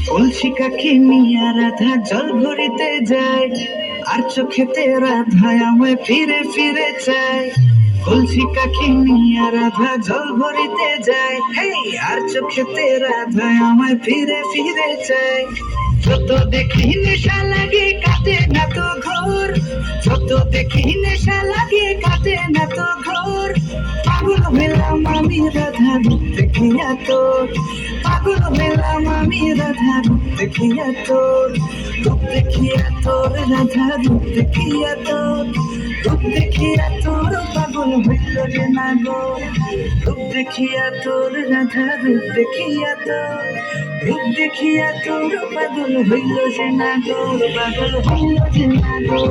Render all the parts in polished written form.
কলসিকাকে নিয়ে রাধা জল ভরিতে যায়, আর চোখেতে রাধায় আমায় ফিরে ফিরে চায়। কলসিকাকে নিয়ে রাধা জল ভরিতে যায়, হেই, আর চোখেতে রাধায় আমায় ফিরে ফিরে চায়। যত দেখি নেশা লাগে কাটে না তো ঘোর, যত দেখি নেশা লাগে কাটে না তো ঘোর। পাগল হইলাম আমি রাধা রূপ দেখিয়া তোর, পাগল হইলাম আমি রাধা রূপ দেখিয়া তোর, রূপ দেখিয়া তোর রাধা রূপ দেখিয়া তোর, রূপ দেখিয়া তোর পাগল হইল রে না গো, রূপ দেখিয়া তোর রাধা রূপ দেখিয়া তোর, রূপ দেখিয়া তোর পাগল হইল যে না গো, পাগল হইল যে না গো।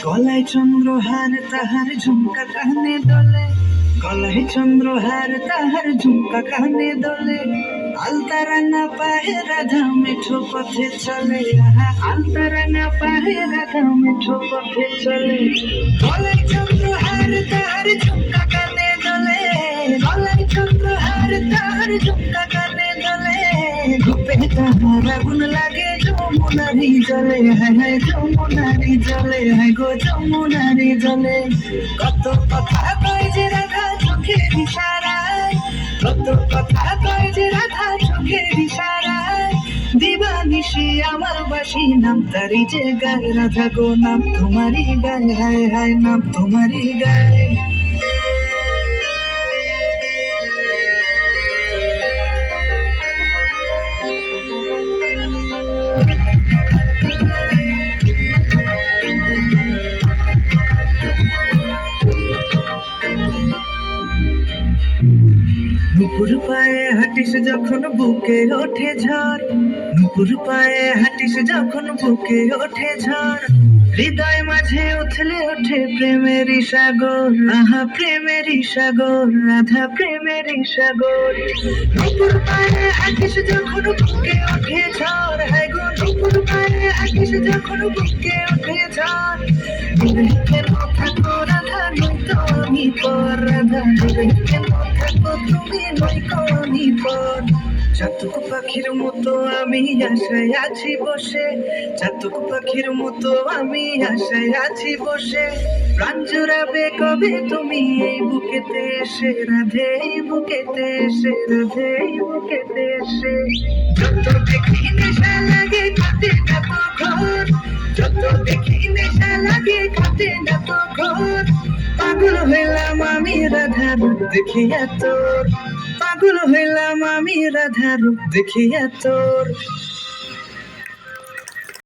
গলায় চন্দ্রহার তাহার ঝুমকা কানে দোলে, গলায় চন্দ্রহার তাহার ঝুমকা কানে দোলে। আলতারাঙা পায়ে রাধা মেঠো পথে চলে, আলতারাঙা পায়ে রাধা মেঠো পথে চলে। গলায় চন্দ্রহার তাহার ঝুমকা কানে দোলে, গলায় চন্দ্রহার তাহার ঝুমকা কানে দোলে। রূপে তাহার আগুন লাগে যমুনারি জলে, হায় হায় যমুনারি জলে, হায় গো যমুনারি জলে। কত কথা কয় যে রাধা চোখের ইশারায়, কত কথা কয় যে রাধা চোখের ইশারায়। দিবানিশি আমার বাসি নাম তারি যে গায়, রাধা গো নাম তোমারই গায়, হায় হায় নাম তোমারই গায়। নুপুর পায়ে হাঁটিস যখন বুকে ওঠে ঝড়, নুপুর পায়ে হাঁটিস যখন বুকে ওঠে ঝড়। হৃদয় মাঝে উথলে ওঠে প্রেমেরই সাগর, আহা প্রেমেরই সাগর, রাধা প্রেমেরই সাগর। নুপুর পায়ে হাঁটিস যখন বুকে ওঠে ঝড়, হায় গো নুপুর পায়ে হাঁটিস যখন বুকে ওঠে ঝড়। দূরে কেন থাকো রাধা নয়তো আমি পর, রাধা দূরে কেন থাকো তুমি নয়তো আমি পর। চাতক পাখির মতো আমি আশায় আছি বসে, চাতক পাখির মতো আমি আশায় আছি বসে। প্রাণ জুড়াবে কবে তুমি এই বুকেতে এসে, রাধে এই বুকেতে এসে, রাধে এই বুকেতে এসে। যত দেখি নেশা লাগে কাটে না তো ঘর, যত দেখি নেশা লাগে কাটে না তো ঘর। পাগল হইলাম আমি রাধা রূপ দেখিয়া তোর, পাগল হইলাম আমি রাধা রূপ দেখিয়া তোর।